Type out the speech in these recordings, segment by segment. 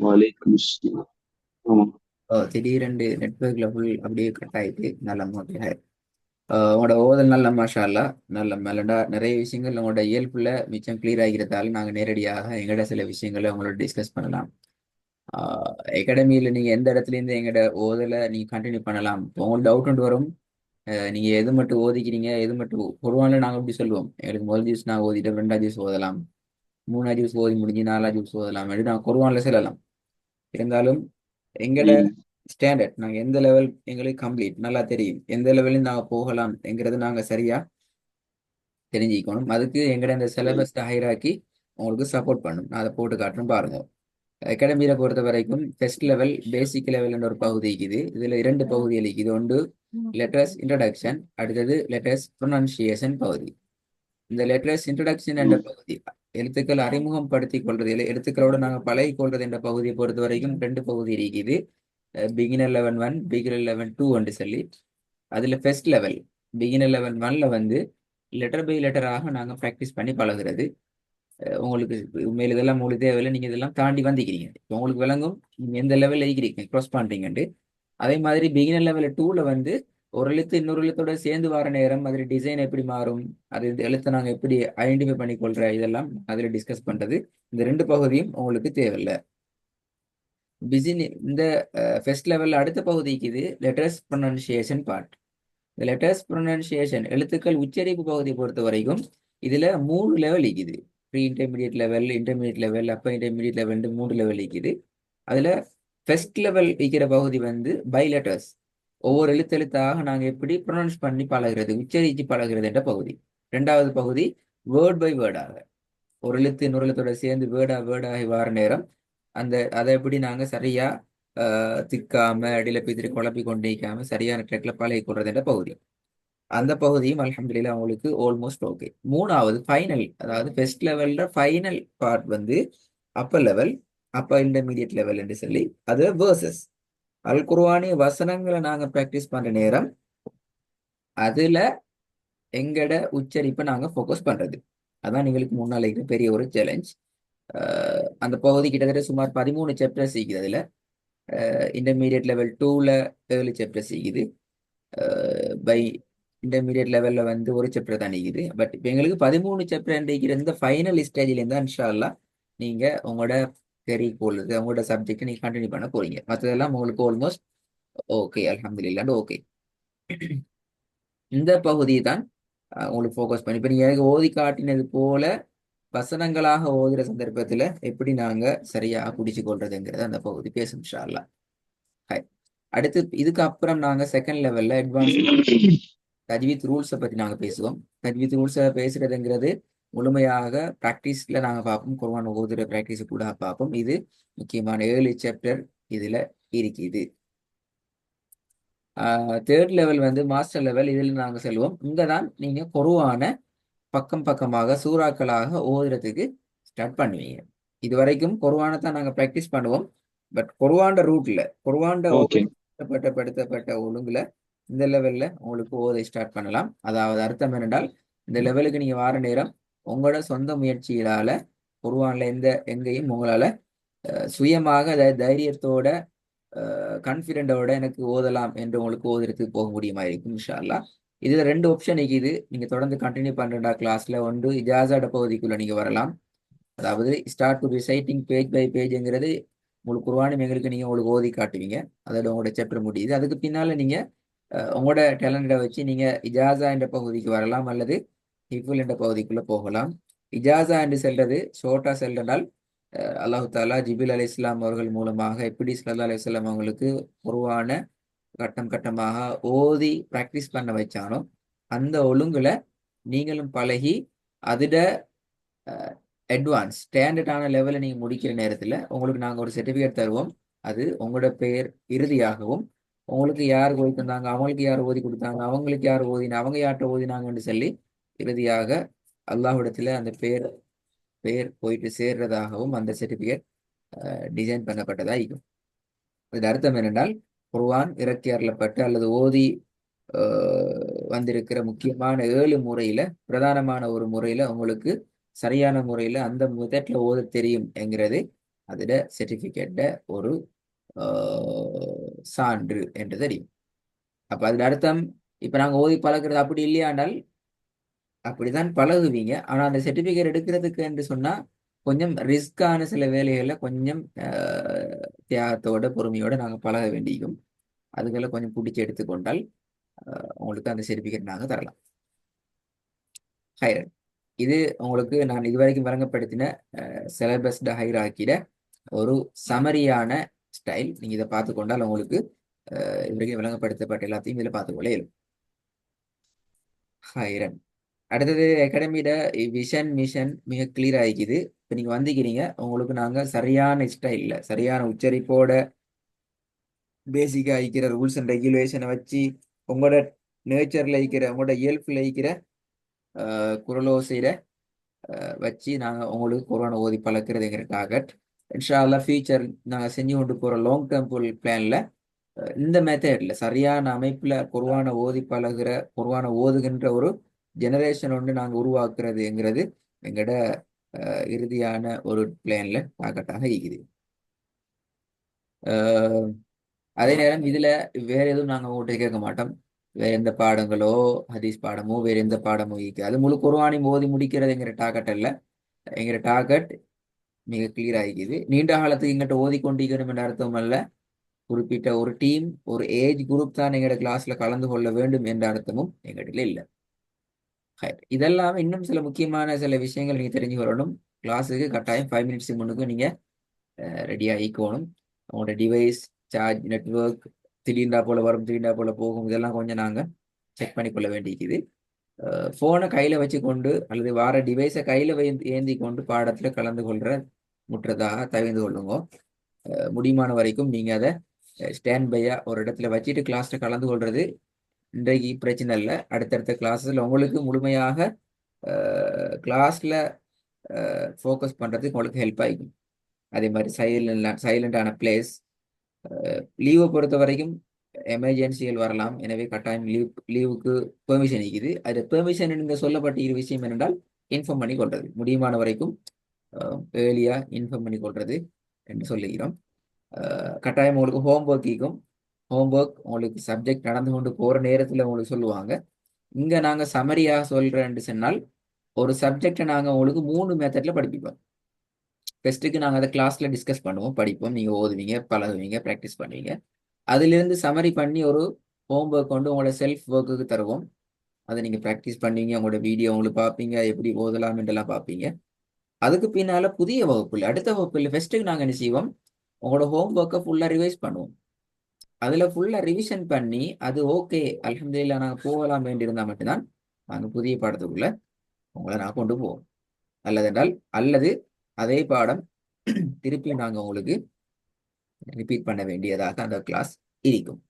வலைக்கும் அஸ்ஸலாம். ஆமா. திடீரென்று நெட்ஒர்க்ல ஃபுல் அப்படியே கட் ஆயிட்டு நல்ல மாதிரி உங்களோட ஓதல் நல்ல மாஷா அல்லா நல்ல மெலண்டா நிறைய விஷயங்கள் உங்களோட இயல்புல மிச்சம் கிளியர் ஆகிறதால நாங்கள் நேரடியாக எங்கட சில விஷயங்களை உங்களோட டிஸ்கஸ் பண்ணலாம். அகாடமியில் நீங்கள் எந்த இடத்துல இருந்து எங்கட ஓதலை நீங்கள் கண்டினியூ பண்ணலாம். இப்போ உங்களுக்கு டவுட் ஒன்று வரும். நீங்கள் எது மட்டும் ஓதிக்கிறீங்க, எது மட்டும் குர்ஆன்ல நாங்கள் எப்படி சொல்லுவோம், எங்களுக்கு முதல் ஜூஸ் நான் ஓதிட்டு ரெண்டாவது ஜூஸ் ஓதலாம், மூணாவது ஜூஸ் ஓதி முடிஞ்சு நாலாவது ஜூஸ் ஓதலாம் அப்படி நான் குர்ஆன்ல சொல்லலாம். இருந்தாலும் எங்கட ம். ஸ்டாண்டர்ட் நாங்க எந்த லெவல் எங்களுக்கு கம்ப்ளீட் நல்லா தெரியும், எந்த லெவலில் நாங்க போகலாம் என்கிறது நாங்க சரியா தெரிஞ்சுக்கணும். அதுக்கு எங்கட இந்த ம். சிலபஸ் ஹைராக்கி உங்களுக்கு சப்போர்ட் பண்ணும். நான் அதை போட்டு காட்டுறேன் பாருங்க. அகாடமியில பொறுத்த வரைக்கும் ஃபர்ஸ்ட் லெவல் பேசிக் லெவல் ஒரு பகுதி இருக்குது. இதுல இரண்டு பகுதிகள் இருக்குது. ஒன்று லெட்டர்ஸ் இன்ட்ரடக்ஷன், அடுத்தது லெட்டர்ஸ் ப்ரொனன்சியேஷன் பகுதி. இந்த லெட்டர்ஸ் இன்ட்ரடக்ஷன் என்ற ம். பகுதி எழுத்துக்கள் அறிமுகப்படுத்திக் கொள்றது, எழுத்துக்களோட நாங்கள் பழகி கொள்றது என்ற பகுதியை பொறுத்த வரைக்கும் ரெண்டு பகுதி இருக்குது. Beginner level one, beginner level two என்று சொல்லி அதுல ஃபர்ஸ்ட் லெவல் பிகினர் லெவல் ஒன்ல வந்து லெட்டர் பை லெட்டராக நாங்க ப்ராக்டிஸ் பண்ணி பழகுறது. உங்களுக்கு உண்மையில இதெல்லாம் உங்களுக்கு தேவையில்லை, நீங்க இதெல்லாம் தாண்டி வந்திக்கிறீங்க. இப்போ உங்களுக்கு விளங்கும் நீங்க எந்த லெவல்ல இருக்கிறீங்க க்ராஸ் பண்றீங்கன்ட்டு. அதே மாதிரி பிகினர் லெவல் டூல வந்து ஒரு எழுத்து இன்னொரு எழுத்தோட சேர்ந்து வர நேரம் அதில் டிசைன் எப்படி மாறும், அது இந்த எழுத்தை நாங்கள் எப்படி ஐடென்டிஃபை பண்ணி கொள்ற, இதெல்லாம் அதில் டிஸ்கஸ் பண்றது. இந்த ரெண்டு பகுதியும் உங்களுக்கு தேவையில்லை. பிசினி இந்த ஃபர்ஸ்ட் லெவல்ல அடுத்த பகுதிக்கு இது லெட்டர்ஸ் ப்ரொனன்சியேஷன் பார்ட். இந்த லெட்டர்ஸ் ப்ரொனன்சியேஷன் எழுத்துக்கள் உச்சரிப்பு பகுதியை பொறுத்த வரைக்கும் இதுல மூணு லெவல் இருக்குது. Pre intermediate level, intermediate level, upper intermediate level, மூணு லெவல் இருக்குது. அதுல ஃபர்ஸ்ட் லெவல் இருக்கிற பகுதி வந்து பை லெட்டர்ஸ், ஒவ்வொரு எழுத்தாக நாங்க எப்படி ப்ரொனவுன்ஸ் பண்ணி பழகிறது, உச்சரித்து பழகிறது என்ற பகுதி. ரெண்டாவது பகுதி வேர்ட் பை வேர்டாக, ஒரு எழுத்து இன்னொரு எழுத்தோட சேர்ந்து வேர்டாகி வார நேரம் அதை எப்படி நாங்க சரியா திக்காம அடியில பிதிரி குழப்பி கொண்டிருக்காம சரியான ட்ரெக்ல பழகி கொள்றது என்ற பகுதி. அந்த பகுதியும் அல்ஹம்துலில்லாஹ் அவங்களுக்கு ஆல்மோஸ்ட் ஓகே. மூணாவது ஃபைனல், அதாவது ஃபர்ஸ்ட் லெவல்ல ஃபைனல் பார்ட் வந்து upper level, upper intermediate level என்று சொல்லி அது வேர்சஸ் அல் குர்ஆனி வசனங்களை நாங்க ப்ராக்டிஸ் பண்ற நேரம் அதுல எங்கட உச்சரிப்பை நாங்க ஃபோக்கஸ் பண்றது. அதான் எங்களுக்கு முன்னால இருக்கிற பெரிய ஒரு சேலஞ்ச். அந்த பகுதி கிட்டத்தட்ட சுமார் 13 சாப்டர்ஸ் இருக்குது. அதுல இன்டர்மீடியட் லெவல் டூல 7 சாப்டர்ஸ் இருக்குது. பை இன்டர்மீடியட் லெவல்ல வந்து ஒரு சாப்டர் தான் இருக்குது. பட் இப்போ எங்களுக்கு 13 சாப்டர் இருக்கிற இந்த ஃபைனல் ஸ்டேஜில் இருந்தால் இன்ஷா அல்லாஹ் நீங்க உங்களோட கெரி போடுறது உங்களோட சப்ஜெக்ட் நீங்க கண்டினியூ பண்ண போறீங்க. மற்றதெல்லாம் உங்களுக்கு ஆல்மோஸ்ட் ஓகே அல்ஹம்துலில்லாஹ் ஓகே. இந்த பகுதி தான் உங்களுக்கு ஃபோக்கஸ் பண்ணி இப்போ நீங்க எனக்கு ஓதி காட்டினது போல வசனங்களாக ஓதுற சந்தர்ப்பத்துல எப்படி நாங்க சரியா பிடிச்சு கொள்றதுங்கிறத அந்த பகுதி பேசும் இன்ஷா அல்லாஹ். ஹை. அடுத்து இதுக்கு அப்புறம் நாங்க செகண்ட் லெவல்ல அட்வான்ஸ் தஜ்வீத் ரூல்ஸை பற்றி நாங்கள் பேசுவோம். தஜ்வீத் ரூல்ஸை பேசுறதுங்கிறது முழுமையாக ப்ராக்டிஸ்ல நாங்கள் பார்ப்போம். குர்ஆன் ஓதுற ப்ராக்டிஸ் கூட பார்ப்போம். இது முக்கியமான 7 சாப்டர் இதுல இருக்குது. தேர்ட் லெவல் வந்து மாஸ்டர் லெவல், இதில் நாங்கள் செல்வோம். இங்கே தான் நீங்க குர்ஆன பக்கம் பக்கமாக சூறாக்களாக ஓதுறதுக்கு ஸ்டார்ட் பண்ணுவீங்க. இது வரைக்கும் குர்ஆனை தான் நாங்கள் ப்ராக்டிஸ் பண்ணுவோம். பட் குர்ஆன்ட ரூட்ல குர்ஆன்ட ஓகே. படுத்தப்பட்ட ஒழுங்குல இந்த லெவல்ல உங்களுக்கு ஓதை ஸ்டார்ட் பண்ணலாம். அதாவது அர்த்தம் என்னென்றால் இந்த லெவலுக்கு நீங்க வார நேரம் உங்களோட சொந்த முயற்சிகளால குர்ஆன்ல எங்கேயும் உங்களால சுயமாக தைரியத்தோட கான்ஃபிடென்டோட எனக்கு ஓதலாம் என்று உங்களுக்கு ஓதுறதுக்கு போக முடியுமா இருக்கும் இன்ஷா அல்லாஹ். இதுல ரெண்டு ஆப்ஷன் இருக்குது. நீங்க தொடர்ந்து கண்டினியூ பண்றா கிளாஸ்ல ஒன்று இஜாசாட பகுதிக்குள்ள நீங்க வரலாம். அதாவது start to reciting page by பேஜ்ங்கிறது உங்களுக்கு குர்ஆனும் எங்களுக்கு நீங்க உங்களுக்கு ஓதி காட்டுவீங்க. அதோட உங்களோட சாப்டர் முடியுது. அதுக்கு பின்னால நீங்க உங்களோட டேலண்ட்டை வச்சு நீங்க இஜாசா என்ற பகுதிக்கு வரலாம் அல்லது ஹிஃபுல் என்ற பகுதிக்குள்ள போகலாம். இஜாசா என்று செல்றது ஷோர்ட்டா செல்றதால் அல்லாஹு தாலா ஜிபில் அலி இஸ்லாம் அவர்கள் மூலமாக எப்படி ஸல்லல்லாஹு அலைஹி வஸல்லம் அவங்களுக்கு குர்ஆன கட்டம் கட்டமாக ஓதி பிராக்டிஸ் பண்ண வச்சானோ அந்த ஒழுங்குல நீங்களும் பழகி அதிட அட்வான்ஸ் ஸ்டாண்டர்டான லெவலில் நீங்கள் முடிக்கிற நேரத்தில் உங்களுக்கு நாங்கள் ஒரு சர்டிஃபிகேட் தருவோம். அது உங்களோட பெயர் இறுதியாகவும் உங்களுக்கு யார் ஓதி தந்தாங்க, அவங்களுக்கு யார் ஓதி கொடுத்தாங்க, அவங்களுக்கு யார் ஓதினா, அவங்க யார்கிட்ட ஓதினாங்கன்னு சொல்லி இறுதியாக அல்லாஹ்விடத்தில் அந்த பெயர் போயிட்டு சேர்றதாகவும் அந்த சர்டிஃபிகேட் டிசைன் பண்ணப்பட்டதா இருக்கும். இது அர்த்தம் என்னென்றால் குர்ஆன் இறக்கி அருளப்பட்ட அல்லது ஓதி வந்திருக்கிற முக்கியமான 7 முறையில பிரதானமான ஒரு முறையில உங்களுக்கு சரியான முறையில அந்த மெத்தட்ல ஓத தெரியும் என்கிறது அதோட சர்டிஃபிகேட்ட ஒரு சான்று என்று தெரியும். அப்ப அதுல அர்த்தம் இப்ப நாங்க ஓதி பழகிறது அப்படி இல்லையானால் அப்படிதான் பழகுவீங்க. ஆனா அந்த சர்டிபிகேட் எடுக்கிறதுக்கு என்று சொன்னா கொஞ்சம் ரிஸ்கான சில வேலைகளை கொஞ்சம் தியாகத்தோட பொறுமையோட நாங்க பழக வேண்டியும் அதுகளை கொஞ்சம் பிடிச்சி எடுத்துக்கொண்டால் உங்களுக்கு அந்த சர்டிபிகேட் நாங்க தரலாம். ஹையர் இது உங்களுக்கு நான் இதுவரைக்கும் வழங்கப்படுத்தின சிலபஸ்ட ஹைராக்கிட ஒரு சமரியான ஸ்டைல். நீங்க இதை பார்த்து கொண்டால் உங்களுக்கு இதுவரைக்கும் வழங்கப்படுத்தப்பட்ட எல்லாத்தையும் இதில் பார்த்துக்கொள்ள இயலும். ஹைரன் அடுத்தது அகாடமியோட விஷன் மிஷன் மிக கிளியர் ஆகிக்குது. இப்போ நீங்கள் வந்துக்கிறீங்க, உங்களுக்கு நாங்கள் சரியான ஸ்டைலில் சரியான உச்சரிப்போட பேசிக்காக இருக்கிற ரூல்ஸ் அண்ட் ரெகுலேஷனை வச்சு உங்களோட நேச்சரில் இருக்கிற உங்களோட இயல்பில் இருக்கிற குரலோசையில் வச்சு நாங்கள் உங்களுக்கு குரானை ஓதி பழக்கிறதுங்கிற டார்கெட். இன்ஷால்லா ஃபியூச்சர் நாங்கள் செஞ்சு கொண்டு போகிற லாங் டேர்ம் பிளானில் இந்த மெத்தடில் சரியான அமைப்பில் குர்ஆனை ஓதி பழகுற குர்ஆனை ஓதுகின்ற ஒரு ஜெனரேஷன் ஒன்று நாங்கள் உருவாக்குறதுங்கிறது எங்களோட இறுதியான ஒரு பிளான்ல டார்கெட்டாக இருக்குது. அதே நேரம் இதுல வேற எதுவும் நாங்கள் உங்கள்கிட்ட கேட்க மாட்டோம். வேற எந்த பாடங்களோ ஹதீஸ் பாடமோ வேற எந்த பாடமோ அது முழு குர்ஆனையும் ஓதி முடிக்கிறதுங்கிற டார்கெட் அல்ல. எங்கிற டார்கெட் மிக கிளியர் ஆகிக்குது. நீண்ட காலத்துக்கு இங்கிட்ட ஓதிக்கொண்டிருக்கணும் என்ற அர்த்தம் அல்ல. குறிப்பிட்ட ஒரு டீம் ஒரு ஏஜ் குரூப் தான் எங்களோட கிளாஸ்ல கலந்து கொள்ள வேண்டும் என்ற அர்த்தமும் எங்கிட்ட இல்லை. இதெல்லாம் இன்னும் சில முக்கியமான சில விஷயங்கள் நீங்க தெரிஞ்சு வரணும். கிளாஸுக்கு கட்டாயம் 5 மினிட்ஸ் முன்னுக்கு நீங்க ரெடி ஆகிக்கணும். உங்களோட டிவைஸ் சார்ஜ் நெட்ஒர்க் திடீர்னா போல வரும் திடீர்னா போல போகும் இதெல்லாம் கொஞ்சம் நாங்க செக் பண்ணிக்கொள்ள வேண்டியிருக்குது. ஃபோனை கையில வச்சு கொண்டு அல்லது வார டிவைஸை கையில ஏந்தி கொண்டு பாடத்துல கலந்து கொள்ற முற்றதாக தவிர்த்து கொள்ளுங்க. முடியுமான வரைக்கும் நீங்க அதை ஸ்டாண்ட் பையா ஒரு இடத்துல வச்சுட்டு கிளாஸ்ல கலந்து கொள்றது இன்றைக்கு பிரச்சனை இல்லை. அடுத்தடுத்த கிளாஸஸ்ல உங்களுக்கு முழுமையாக கிளாஸ்ல ஃபோக்கஸ் பண்றதுக்கு உங்களுக்கு ஹெல்ப் ஆகிக்கும். அதே மாதிரி சைலண்டான பிளேஸ். லீவை பொறுத்த வரைக்கும் எமர்ஜென்சிகள் வரலாம். எனவே கட்டாயம் லீவுக்கு பெர்மிஷன் இருக்குது. அது பெர்மிஷன் இந்த சொல்லப்பட்ட இரு விஷயம் என்னென்றால் இன்ஃபார்ம் பண்ணி கொள்றது முடியுமான வரைக்கும் ஏர்லியா இன்ஃபார்ம் பண்ணி கொள்றது என்று சொல்லுகிறோம். கட்டாயம் உங்களுக்கு ஹோம்ஒர்க் ஹோம்ஒர்க் உங்களுக்கு சப்ஜெக்ட் நடந்து கொண்டு போற நேரத்தில் உங்களுக்கு சொல்லுவாங்க. இங்க நாங்க சமரியாக சொல்றேன்னு சொன்னால் ஒரு சப்ஜெக்டை நாங்க உங்களுக்கு 3 மெத்தட்ல படிப்பிப்போம். ஃபர்ஸ்ட்டுக்கு நாங்கள் அதை கிளாஸ்ல டிஸ்கஸ் பண்ணுவோம், படிப்போம், நீங்க ஓதுவீங்க, பழகுவீங்க, ப்ராக்டிஸ் பண்ணுவீங்க. அதிலிருந்து சமரி பண்ணி ஒரு ஹோம்ஒர்க் கொண்டு உங்களோட செல்ஃப் ஒர்க்குக்கு தருவோம். அதை நீங்க ப்ராக்டிஸ் பண்ணுவீங்க, உங்களோட வீடியோ உங்களுக்கு பார்ப்பீங்க, எப்படி ஓதலாம் என்றெல்லாம் பார்ப்பீங்க. அதுக்கு பின்னால புதிய வகுப்புல அடுத்த வகுப்புல ஃபர்ஸ்ட்டுக்கு நாங்கள் என்ன செய்வோம், உங்களோட ஹோம்ஒர்க்கை ஃபுல்லாக ரிவைஸ் பண்ணுவோம். அதுல ஃபுல்லா ரிவிஷன் பண்ணி அது ஓகே அல்ஹம்துலில்லாஹ் நாங்க போகலாம் வேண்டியிருந்தா மட்டும்தான் நாங்க புதிய பாடத்துக்குள்ள உங்களை நான் கொண்டு போவோம். அல்லதென்றால் அல்லது அதே பாடம் திருப்பி நாங்க உங்களுக்கு ரிப்பீட் பண்ண வேண்டியதாக அந்த கிளாஸ் இருக்கும்.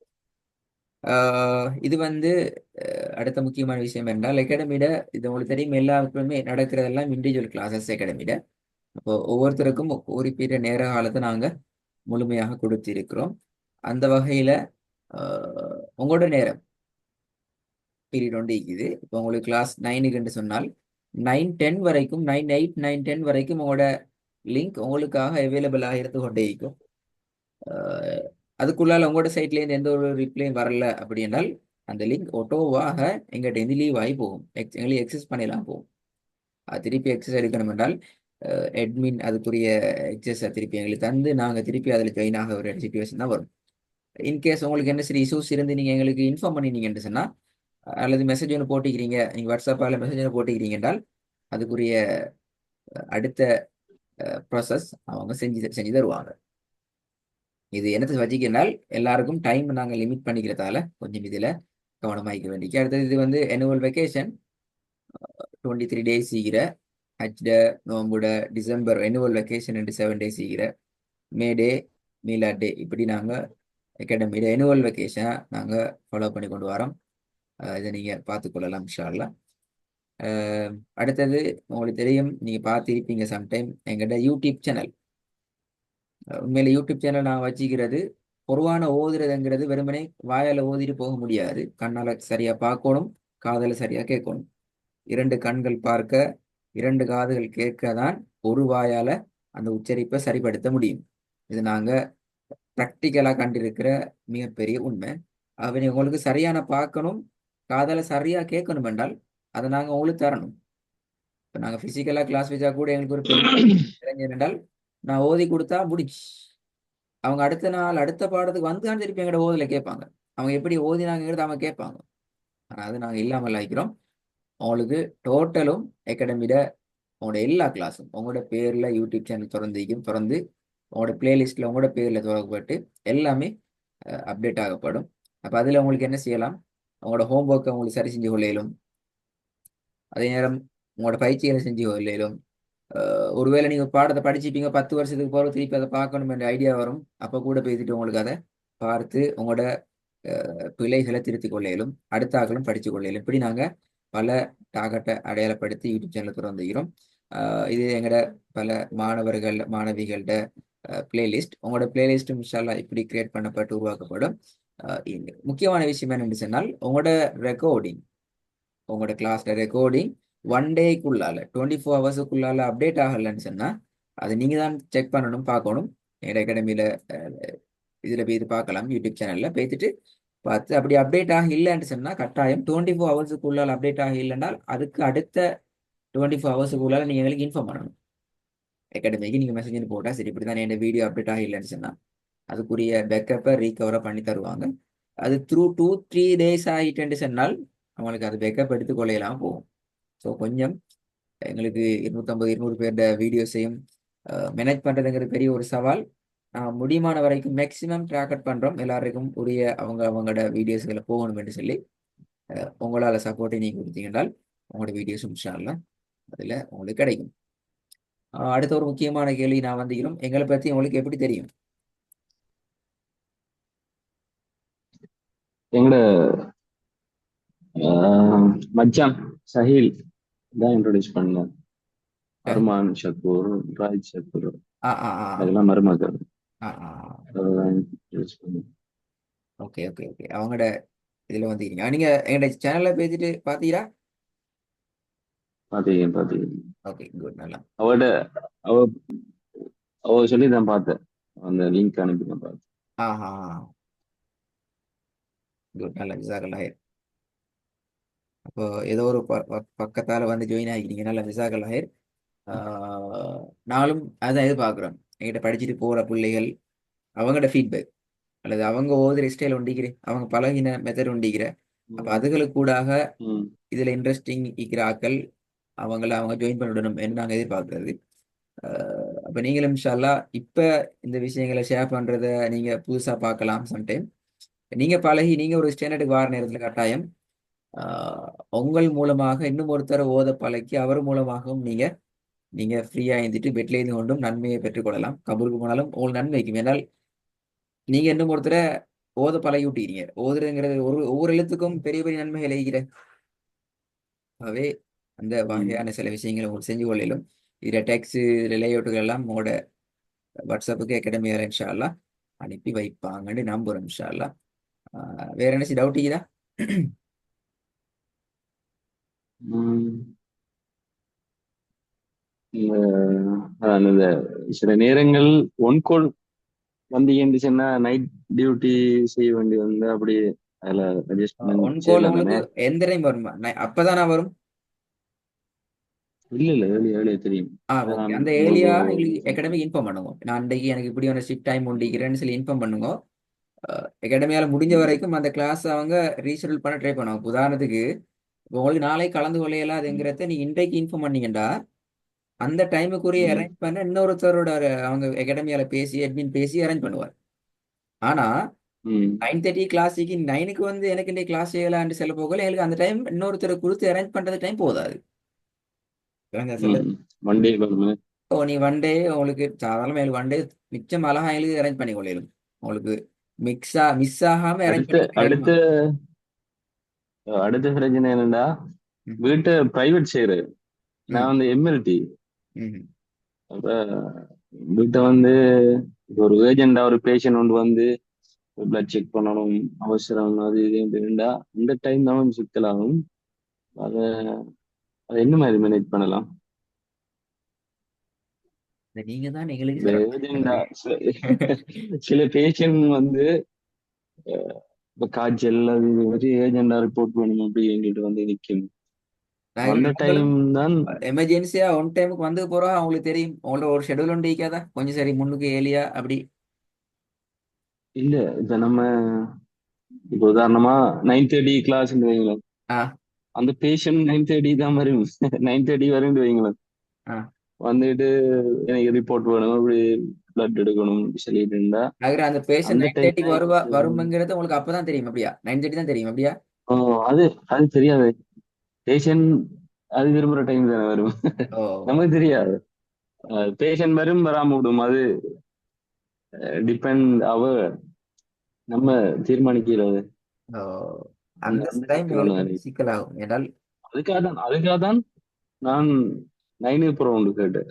இது வந்து அடுத்த முக்கியமான விஷயம் என்றால் அகாடமியிட இது உங்களுக்கு தெரியும் எல்லாருக்குமே நடக்கிறதெல்லாம் இண்டிவிஜுவல் கிளாஸஸ் அகாடமியிட. அப்போ ஒவ்வொருத்தருக்கும் குறிப்பிட்ட நேர காலத்தை நாங்க முழுமையாக கொடுத்திருக்கிறோம். அந்த வகையில உங்களோட நேரம் பீரியட் ஒன்று இருக்குது. இப்போ உங்களுக்கு கிளாஸ் 9க்கு சொன்னால் 9:10 வரைக்கும் 9:08 9:10 வரைக்கும் உங்களோட லிங்க் உங்களுக்காக அவைலபிளாக இருந்து கொண்டே இருக்கும். அதுக்குள்ளால உங்களோட சைட்லேருந்து எந்த ஒரு ரிப்ளையும் வரல அப்படி என்றால் அந்த லிங்க் ஒட்டோவாக எங்கிட்ட லீவ் ஆகி போகும், எங்களுக்கு எக்ஸஸ் பண்ணலாம் போகும். அது திருப்பி எக்ஸஸ் எடுக்கணும் என்றால் அட்மின் அதுக்குரிய எக்ஸஸை திருப்பி எங்களுக்கு தந்து நாங்கள் திருப்பி அதில் ஜாயின் ஆக ஒரு சிச்சுவேஷன் தான் வரும். இன்கேஸ் உங்களுக்கு என்ன சரி இஷ்யூஸ் இருந்து நீங்கள் எங்களுக்கு இன்ஃபார்ம் பண்ணினீங்கன்னு சொன்னால் அல்லது மெசேஜ் ஒன்று போட்டிக்கிறீங்க, நீங்கள் வாட்ஸ்அப்பில் மெசேஜ் ஒன்று போட்டிக்கிறீங்க என்றால் அதுக்குரிய அடுத்த ப்ராசஸ் அவங்க செஞ்சு தருவாங்க. இது என்னத்தை வச்சுக்கினால் எல்லாருக்கும் டைம் நாங்கள் லிமிட் பண்ணிக்கிறதால கொஞ்சம் இதில் கவனமாகிக்க வேண்டிய. அடுத்தது இது வந்து annual வெக்கேஷன் 23 days சீக்கிர ஹஜ்ட நோம்புட டிசம்பர் annual வெக்கேஷன் 7 days சீக்கிர மேடே மீலாட் டே இப்படி நாங்கள் அகாடமியோட annual வெக்கேஷனை நாங்கள் ஃபாலோ பண்ணி கொண்டு வரோம். இதை நீங்கள் பார்த்துக்கொள்ளலாம் இன்ஷா அல்லாஹ். அடுத்தது உங்களுக்கு தெரியும், நீங்கள் பார்த்துருப்பீங்க சம்டைம் எங்கள்கிட்ட யூடியூப் சேனல். உண்மையில யூடியூப் சேனல் நான் வச்சுக்கிறது குர்ஆனை ஓதுறதுங்கிறது வெறுமனே வாயால் ஓதிட்டு போக முடியாது. கண்ணால் சரியா பார்க்கணும், காதில் சரியா கேட்கணும். 2 கண்கள் பார்க்க 2 காதுகள் கேட்க தான் ஒரு வாயால அந்த உச்சரிப்பை சரிப்படுத்த முடியும். இது நாங்க ப்ராக்டிக்கலா கண்டிருக்கிற மிகப்பெரிய உண்மை. அவன் உங்களுக்கு சரியான பார்க்கணும், காதால சரியா கேட்கணும் என்றால் அதை நாங்க உங்களுக்கு தரணும். இப்போ நாங்க பிசிக்கலா கிளாஸ் வச்சா கூட எங்களுக்கு ஒரு பெரிய இளைஞர் என்றால் நான் ஓதி கொடுத்தா முடிச்சு, அவங்க அடுத்த நாள் அடுத்த பாடத்துக்கு வந்து தான் திருப்பி எங்கள்ட ஓதல கேட்பாங்க. அவங்க எப்படி ஓதினாங்கிறது அவங்க கேட்பாங்க. ஆனா அது நாங்க இல்லாமல் ஆக்கிறோம். உங்களுக்கு டோட்டலும் அகாடமியில உங்களோட எல்லா கிளாஸும் உங்களோட பேர்ல யூடியூப் சேனல் திறந்து உங்களோட பிளேலிஸ்ட்ல உங்களோட பேர்ல தொடங்கப்பட்டு எல்லாமே அப்டேட் ஆகப்படும். அப்ப அதுல உங்களுக்கு என்ன செய்யலாம், உங்களோட ஹோம்ஒர்க்கை உங்களுக்கு சரி செஞ்சு கொள்ளையிலும், அதே நேரம் உங்களோட பயிற்சிகளை செஞ்சு கொள்ளையிலும். ஒருவேளை நீங்க பாடத்தை படிச்சுப்பீங்க, 10 வருஷத்துக்கு போற திருப்பி அதை பார்க்கணும் என்ற ஐடியா வரும். அப்ப கூட பேசிட்டு உங்களுக்கு அதை பார்த்து உங்களோட பிழைகளை திருத்திக் கொள்ளையிலும், அடுத்த ஆக்களும் படிச்சு கொள்ளையிலும். இப்படி நாங்க பல டார்கெட்டை அடையாளப்படுத்தி யூடியூப் சேனல் திறந்துகிறோம். இது எங்களோட பல மாணவர்கள் மாணவிகளோட பிளேலிஸ்ட். உங்களோட பிளேலிஸ்ட் இன்ஷால்லா இப்படி கிரியேட் பண்ணப்பட்டு உருவாக்கப்படும். முக்கியமான விஷயம் என்னன்னு சொன்னால் உங்களோட ரெக்கார்டிங், உங்களோட கிளாஸ்ல ரெக்கார்டிங் 1 டேக்குள்ளால 24 ஹவர்ஸுக்குள்ளால அப்டேட் ஆகலைன்னு சொன்னா அது நீங்க தான் செக் பண்ணணும், பார்க்கணும். எங்களோட அகாடமியில இதுல போய் இது பார்க்கலாம், யூடியூப் சேனல்ல போய்த்துட்டு பார்த்து அப்படி அப்டேட் ஆக இல்லைன்னு சொன்னா கட்டாயம் 24 ஹவர்ஸுக்குள்ளால் அப்டேட் ஆக இல்லைன்னால் அதுக்கு அடுத்த 24 ஹவர்ஸுக்குள்ளால நீங்க எங்களுக்கு இன்ஃபார்ம் பண்ணணும். அகாடமிக்கு நீங்க மெசேஜ் போட்டா சரி, இப்படி தான் என் வீடியோ அப்டேட் ஆக இல்லைன்னு சொன்னா அதுக்குரிய பேக்கப்பை ரீகவரை பண்ணி தருவாங்க. அது த்ரூ 2-3 டேஸ் ஆகிட்டுன்னு சொன்னால் அவங்களுக்கு அது பேக்கப் எடுத்து கொள்ளையெல்லாம் போகும். ஸோ கொஞ்சம் எங்களுக்கு 250-200 பேரோட வீடியோஸையும் மேனேஜ் பண்ணுறதுங்கிறது பெரிய ஒரு சவால். முடியுமான வரைக்கும் மேக்ஸிமம் ட்ராக்கெட் பண்ணுறோம், எல்லாருக்கும் உரிய அவங்களோட வீடியோஸ்களை போகணும் என்று சொல்லி உங்களால் சப்போர்ட்டை நீங்கள் கொடுத்தீங்கன்றால் உங்களோட வீடியோஸ் இன்ஷால்லாம் அதில் உங்களுக்கு கிடைக்கும். அடுத்த ஒரு முக்கியமான கேள்வி நான் வந்துக்கிறோம், எங்களை பற்றி உங்களுக்கு எப்படி தெரியும்? எங்கட மச்சான் சஹில் தான் இன்ட்ரோடியூஸ் பண்ணேன். அர்மான் ஷக்கூர், ராஜ் ஷக்கூர், ஆ ஆ ஆ அதெல்லாம் மருமகள். ஆ ஆ அதெல்லாம் introduce பண்ணேன். Okay okay okay. அவங்களோட இதில் வந்துக்கிறீங்க. நீங்க எங்களோட சேனல்ல பேசிட்டு பார்த்தீங்களா? பாத்தீங்க. ஓகே குட், நல்லா. அவட அவ அவ சொல்லி நான் பார்த்தேன், அந்த லிங்க் அனுப்பி நான் பார்த்தேன். ஆஹா, குட், நல்லா, ஜிசாக்கல்லா. அப்போ ஏதோ ஒரு பக்கத்தால வந்து ஜாயின் ஆகிக்கிறீங்க, நல்லா, ஜிசாக்கல்லா. நானும் அதான் எதிர்பார்க்குறோம், என்கிட்ட படிச்சுட்டு போற பிள்ளைகள் அவங்களோட ஃபீட்பேக் அல்லது அவங்க ஓதுற ஸ்டைல் ஒண்டிக்கிறேன், அவங்க பழகின மெத்தட் ஒண்டிக்கிற. அப்போ ம், அதுகளுக்கு கூடாக ம், இதுல இன்ட்ரெஸ்டிங் இருக்கிற ஆக்கள் அவங்க ஜாயின் பண்ணிவிடணும் என்று நாங்கள் எதிர்பார்க்கறது. அப்போ நீங்களும் இன்ஷா அல்லாஹ் இப்ப இந்த விஷயங்களை ஷேர் பண்றத நீங்க புதுசா பார்க்கலாம். சம்டைம் நீங்க பழகி நீங்க ஒரு ஸ்டாண்டர்டுக்கு வார நேரத்துல கட்டாயம் உங்கள் மூலமாக இன்னும் ஒருத்தர் ஓத பழக்கி அவர் மூலமாகவும் நீங்க நீங்க ஃப்ரீயா இருந்துட்டு பெட்ல இருந்து கொண்டும் நன்மையை பெற்றுக்கொள்ளலாம். கபூருக்கு போனாலும் உங்களுக்கு நன்மைக்கும். ஏன்னால் நீங்க இன்னும் ஒருத்தரை ஓத பழகி விட்டீங்க. ஓதுறதுங்கிறது ஒவ்வொரு எழுத்துக்கும் பெரிய பெரிய நன்மைகள் இருக்கிற. ஆகவே அந்த ம். வகையான சில விஷயங்களை உங்களுக்கு செஞ்சு கொள்ளிலும். இதுல டெக்ஸ்ட் லேஅவுட்டுகள் எல்லாம் உங்களோட வாட்ஸ்அப்புக்கு அகாடமியார் இன்ஷா அல்லாஹ் அனுப்பி வைப்பாங்கன்னு நம்புறோம் இன்ஷா அல்லாஹ். வேற என்ன டவுட் இருக்குதா? ம். இந்த சில நேரங்கள் ஒன் கோல் வந்து சொன்னா நைட் டியூட்டி செய்ய வேண்டி வந்து அப்படி அதுல அட்ஜஸ்ட்மெண்ட் ஒன் கோல் செய்யலாம் உங்களுக்கு தானே? எந்த டைம் வருமா? அப்பதானே வரும். இல்ல ஏர்லியா தெரியும். ஓகே. நான் அந்த உங்களுக்கு ஏரியா எங்களுக்கு அகாடமிக் இன்ஃபார்ம் பண்ணுங்க. நான் அன்றைக்கு எனக்கு இப்படி ஒரு ஷிஃப்ட் டைம் உண்டிக்கிறேன்னு சொல்லி இன்ஃபார்ம் பண்ணுங்க. அகாடமியால முடிஞ்ச வரைக்கும் அந்த கிளாஸ் அவங்க ரீஷெடியூல் பண்ண ட்ரை பண்ணுவாங்க. உதாரணத்துக்கு இப்போ உங்களுக்கு நாளை கலந்து கொள்ளையெல்லாம் அதுங்கிறத நீங்க இன்றைக்கு இன்ஃபார்ம் பண்ணீங்கன்னா அந்த டைமுக்குரிய ம், அரேஞ்ச் பண்ண இன்னொருத்தரோட அவங்க அகாடமியால பேசி அட்மின் பேசி அரேஞ்ச் பண்ணுவார். ஆனா ம், 9:30 கிளாஸுக்கு 9க்கு வந்து எனக்கு இந்த கிளாஸ் செய்யலான்னு சொல்ல போகல எங்களுக்கு அந்த டைம் இன்னொருத்தரை கொடுத்து அரேஞ்ச் பண்றது டைம் போதாது. சொல்ல ம். மண்டே வருமே. நீ ஒன் டே உங்களுக்கு சாதாரண 1 டே மிச்சம் அழகா எழுதி அரேஞ்ச் பண்ணி கொள்ளிடும். உங்களுக்கு மிஸ் ஆகாம அரேஞ்ச் அடுத்த பண்ணி. அடுத்த அடுத்த பிரச்சனை என்னடா, வீட்டை பிரைவேட் செய்யறது. நான் ம் வந்து எம்எல்டி. ம் அப்ப வீட்டை வந்து இப்ப ஒரு ஏஜெண்டா ஒரு பேஷண்ட் ஒன்று வந்து பிளட் செக் பண்ணணும், அவசரம் அது இது இருந்தா இந்த டைம் தான் கொஞ்சம் சிக்கலாகும். அதை அதை என்ன மாதிரி மேனேஜ் பண்ணலாம்? நீங்க தான் எங்களுக்கு இந்த சிறப்பு urgent சொல்லுங்க. சில பேஷண்ட் வந்து இப்ப காய்ச்சல் அது இது மாதிரி ஏஜெண்டா ரிப்போர்ட் பண்ணணும் அப்படி எங்கிட்ட வந்து நிக்கும். நாங்கள் அந்த நாங்களும் டைம் தான். எமர்ஜென்சியா ஒன் டைமுக்கு வந்து போறோம், அவங்களுக்கு தெரியும் உங்களோட ஒரு ஷெடியூல் ஒன்று இருக்காதா, கொஞ்சம் சரி முன்னுக்கு ஏலியா அப்படி. இல்ல இப்ப நம்ம இப்ப உதாரணமா 9:30 கிளாஸ் வைங்களேன். ஆ அந்த பேஷண்ட் 9:30 தான் வரும். 9:30 வரும் வைங்களேன். ஆ வந்துட்டு எனக்கு ரிப்போர்ட் வேணும் அப்படி பிளட் எடுக்கணும் சொல்லிட்டு இருந்தா ஆகிற அந்த பேஷண்ட் அந்த 9:30 டைம்ல வருவா வரும்ங்கிறது உங்களுக்கு அப்பதான் தெரியும் அப்படியா? 9:30 தான் தெரியும் அப்படியா? அது அது தெரியாது. பேஷண்ட் அது விரும்புற டைம் தானே வரும். ஓ நமக்கு தெரியாது. பேஷண்ட் வரும் வராம விடும் அது டிபெண்ட் நம்ம தீர்மானிக்கிறது. ஓ அந்த அந்த அந்த டைம் சிக்கல் எங்களுக்கு ஒண்ணு கொஞ்சம் சிக்கலாகும் என்றால். அதுக்காக தான் நான் 9 ப்ரோ ஒன்று கேட்டேன்.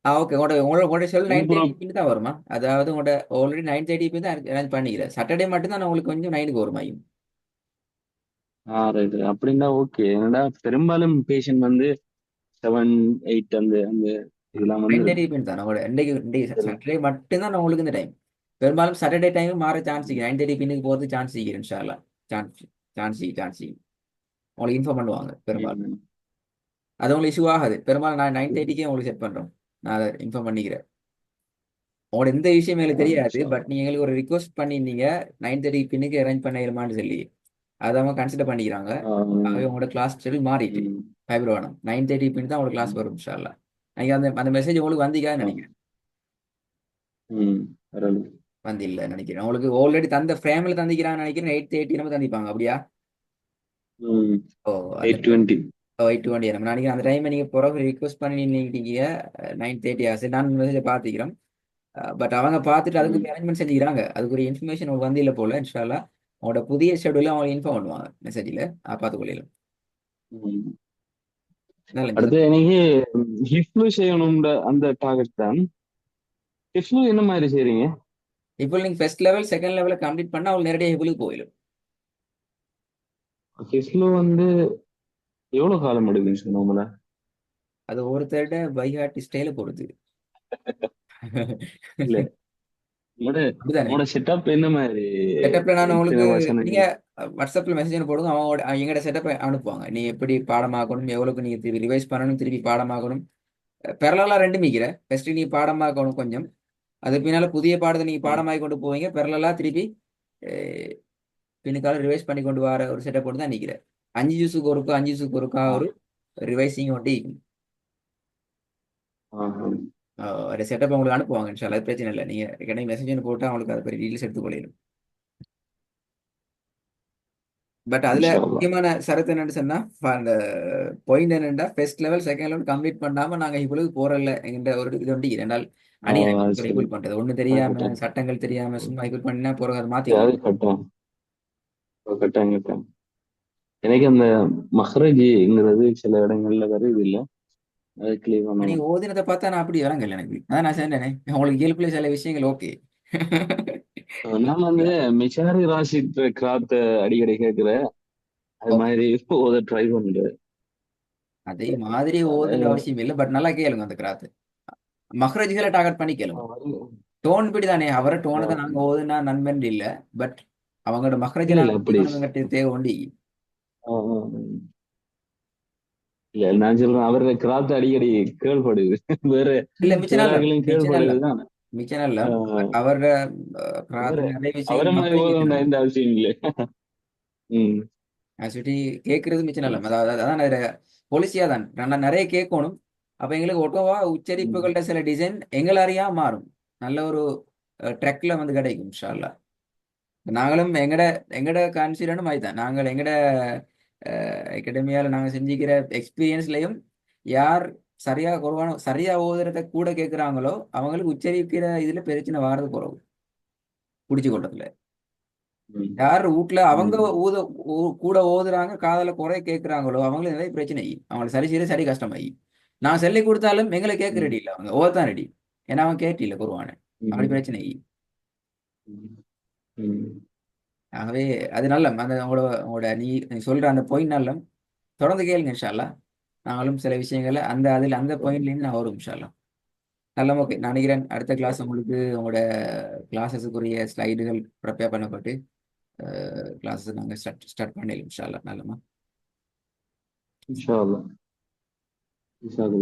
ஓகே, உங்களோட உங்களோட உங்களோட ஷெல் 9 ப்ரோ. 9:30 பின் தான் வருமா? அதாவது உங்களோட ஆல்ரெடி 9:30 பின் தான் அரேஞ்ச் பண்ணிக்கிறேன். சாட்டர்டே மட்டும் தான் உங்களுக்கு கொஞ்சம் 9க்கு வருமாயும். ரைட் அப்படின்னா ஓகே. என்னடா பெரும்பாலும் பேஷண்ட் வந்து 7, 8 அந்த அந்த இதெல்லாம் வந்து 9:30 பின் தான் உங்களோட இன்றைக்கு சாட்டர்டே மட்டும் தான் உங்களுக்கு இந்த டைம். பெரும்பாலும் சாட்டர்டே டைம் மாற சான்ஸ் இருக்கு. 9:30 பின்னுக்கு போகிறது சான்ஸ் இருக்கு இன்ஷால்லா. சான்ஸ் சான்ஸ் உங்களுக்கு இன்ஃபார்ம் பண்ணுவாங்க பெரும்பாலும். ம், அது உங்களுக்கு இஷ்யூ ஆகாது. பெரும்பாலும் நான் 9:30க்கே உங்களுக்கு செட் பண்றோம். நான் அதை இன்ஃபார்ம் பண்ணிக்கிறேன். உங்களோட எந்த விஷயம் எங்களுக்கு தெரியாது, இன்ஷா பட் நீங்க எங்களுக்கு ஒரு ரிக்வஸ்ட் பண்ணியிருந்தீங்க 9:30 பின்னுக்கு அரேஞ்ச் பண்ணிடுமான்னு சொல்லி. அதை அவங்க கன்சிடர் பண்ணிக்கிறாங்க. அல்லாஹ். ஆகவே உங்களோட கிளாஸ் ஷெடியூல் மாறிட்டு ம், பயப்படணும். 9:30 பின் தான் உங்களுக்கு கிளாஸ் ம், வரும் இன்ஷால்லா. நீங்க அந்த அந்த மெசேஜ் உங்களுக்கு வந்தீங்கன்னு ஆ, நினைக்கிறேன். ம், பரவாயில்ல. வந்து இல்லை நினைக்கிறேன். உங்களுக்கு ஆல்ரெடி தந்த ஃப்ரேமில் தந்திக்கிறான்னு நினைக்கிறேன். 8:30 நம்ம தந்திப்பாங்க அப்படியா? ம், ஓ அந்த 8:20. 8:20 நம்ம நினைக்கிறேன். அந்த டைமை நீங்க பிறகு ரிக்வஸ்ட் பண்ணி நீங்க 9:30 ஆச்சு நான் மெசேஜை பார்த்துக்கிறேன். பட் அவங்க பார்த்துட்டு ம், அதுக்கு அரேஞ்ச்மெண்ட் செஞ்சுக்கிறாங்க. அதுக்கு ஒரு இன்ஃபர்மேஷன் உங்களுக்கு வந்து இல்லை போல இன்ஷால்லா. அவங்களோட புதிய ஷெடியூல அவங்க இன்ஃபார்ம் பண்ணுவாங்க மெசேஜில். பார்த்துக்கொள்ளலாம். ம். நல்ல அடுத்து எனக்கு ஹிஃப்லு செய்யணும்ன்ற அந்த டார்கெட் தான். ஹிஃப்லு என்ன மாதிரி செய்றீங்க? இப்போ நீங்க ஃபர்ஸ்ட் லெவல் செகண்ட் லெவலில் கம்ப்ளீட் பண்ணா அவங்க நேரடியாக ஹிபுலுக்கு போயிடும். ஹிஃப்லு வந்து எவ்வளவு காலம் எடுக்குன்னு சொன்னோம்ல? அது ஒருத்தருட பைஹார்ட் ஸ்டைல பொறுத்து. இல்ல, உங்களோட அப்படிதானே? உங்களோட செட்டப் என்ன மாதிரி? செட்டப்ல நான் உங்களுக்கு எத்தனை நீங்க வசனங்கள்? வாட்ஸ்அப்ல மெசேஜ் போடுங்க, அவங்களோட எங்கட செட்டப் அனுப்புவாங்க. நீ எப்படி பாடமாக்கணும், எவ்வளவுக்கு நீங்க திருப்பி ரிவைஸ் பண்ணணும், திருப்பி பாடமாக்கணும். பெரலா ரெண்டு மீக்கிற ஃபர்ஸ்ட் நீ பாடமாக்கணும் கொஞ்சம். அது பின்னால புதிய பாடத்தை நீங்க ம், பாடமாக்கி கொண்டு போவீங்க. பெரலா திருப்பி பின்னுக்கால ரிவைஸ் பண்ணி கொண்டு வர ஒரு செட்டப் போட்டு தான் நிக்கிறேன். 5 ஜூஸுக்கு ஒருக்கா 5 ஜூஸுக்கு ஒருக்கா ஆ, ஒரு ரிவைசிங் ஒட்டி ஆ, ஆ. ஒரு செட்டப் உங்களுக்கு அனுப்புவாங்க இன்ஷால்லா. அது பிரச்சனை இல்லை. நீங்க கிடையாது மெசேஜ் போட்டு அவங்களுக்கு அதை பெரிய டீல்ஸ் எடுத்துக்கொள்ளிடும். பட் அதுல இன்ஷா அல்லாஹ். முக்கியமான சரத்து என்னன்னு சொன்னா அந்த பாயிண்ட் என்னன்னா first level second level complete பண்ணாம நாங்க இவ்வளவு போறல என்ற ஒரு இது ஒண்டி ரெண்டால் ஆ, அணியாங்க அது சரி. இகுவல் பண்றது ஒண்ணு அது தெரியாம கட்டாயம். சட்டங்கள் தெரியாம சும்மா இகுவல் பண்ணா போற அதை அது மாத்திக்கொள்ளும். கட்டாயம். அது கட்டாயம் கட்டாயம். எனக்கு அந்த மஹ்ரஜிங்கிறது சில இடங்கள்ல வருது இல்ல. அது கிளியர் நீங்க பண்ணணும். ஓதினத்தை பார்த்தா நான் அப்படி வரங்கல்ல எனக்கு. அதான் நான் சொன்னேனே உங்களுக்கு இயல்புல சில விஷயங்கள் ஓகே. நான் வந்து மிஷாரி ராஷித் கிராத்த அடிக்கடி கேட்கிறேன். அது ஓகே, மாதிரி ஓத ட்ரை பண்ணுது. அதே மாதிரி ஓதுன்ற அது அவசியம் இல்லை. பட் நல்லா கேளுங்க அந்த கிராத்து. மஹ்ரஜ்களை டார்கெட் பண்ணி கேளுங்க. அது- டோன் படி தானே அவரை டோனை தான் நாங்க ஆ, ஓதுனா நண்பன் இல்லை. பட் அவங்களோட மஹ்ரஜை இல்ல இல்ல நாங்க அப்படி தேவை உண்டி. ஆ, ஆ, ஆ. இல்ல நான் சொல்றேன் அவரோட கிராத் அடிக்கடி கேள்படுது. வேற இல்ல மிச்ச வேற நல்ல ஆட்களும் மிச்ச நல்ல கேள்படுதுதான். மிச்ச நல்ல ஆஹ் அவரோட அவர நிறைய அவரை விஷயங்கள் மாதிரி மக்களும் ஓத மிச்ச வேண்டாம் நல்ல எந்த அவசியம் இல்லை. ம், ஆக்சுவலி கேட்கறது மிச்ச நல்ல. அதாவது அதான் பொலிசியா தான் நான் நிறைய கேட்கணும். அப்ப எங்களுக்கு ஒட்டோவா ம், உச்சரிப்புகள்ட்ட சில டிசைன் எங்களை அறியா மாறும். நல்ல ஒரு ட்ரெக்ல வந்து கிடைக்கும் இன்ஷா அல்லாஹ். நாங்களும் எங்கட எங்கட கான்சிடனும் அதுதான். நாங்கள் எங்கட அகாடமியால நாங்க செஞ்சுக்கிற எக்ஸ்பீரியன்ஸ்லயும் யார் சரியா குறைவான சரியா ஓதுறத கூட கேட்குறாங்களோ அவங்களுக்கு உச்சரிக்கிற இதுல பிரச்சனை வாரது குறவு புடிச்சு கொண்டதுல. ம், யார் வீட்ல அவங்க ம், ஊத கூட ஓதுறாங்க காதுல குறை கேட்குறாங்களோ அவங்களுக்கு நிறைய பிரச்சனை. அவங்களுக்கு சரி செய்ய சரி கஷ்டமாயி. நான் சொல்லி கொடுத்தாலும் எங்களை கேட்க ம், ரெடி இல்லை, அவங்க ஓதான் ரெடி. ஏன்னா அவன் கேட்டில்ல குருவான. அப்படி ம், பிரச்சனை. ம், ம். ஆகவே அது நல்ல அந்த உங்களோட நீ சொல்ற அந்த பாயிண்ட் நல்ல. தொடர்ந்து கேளுங்க இன்ஷா அல்லாஹ். நாங்களும் சில விஷயங்களை அந்த அதில் அந்த பாயிண்ட்ல இருந்து நான் வரும் இன்ஷா அல்லாஹ். நல்ல ஓகே. நான் நினைக்கிறேன் அடுத்த கிளாஸ் உங்களுக்கு உங்களோட கிளாஸஸுக்குரிய ஸ்லைடுகள் ப்ரிப்பேர் பண்ணப்பட்டு கிளாஸஸ் நாங்கள் ஸ்டார்ட் பண்ணிடலாம் இன்ஷா அல்லாஹ். நல்லமா. இன்ஷா அல்லாஹ். இன்ஷா அல்லாஹ்.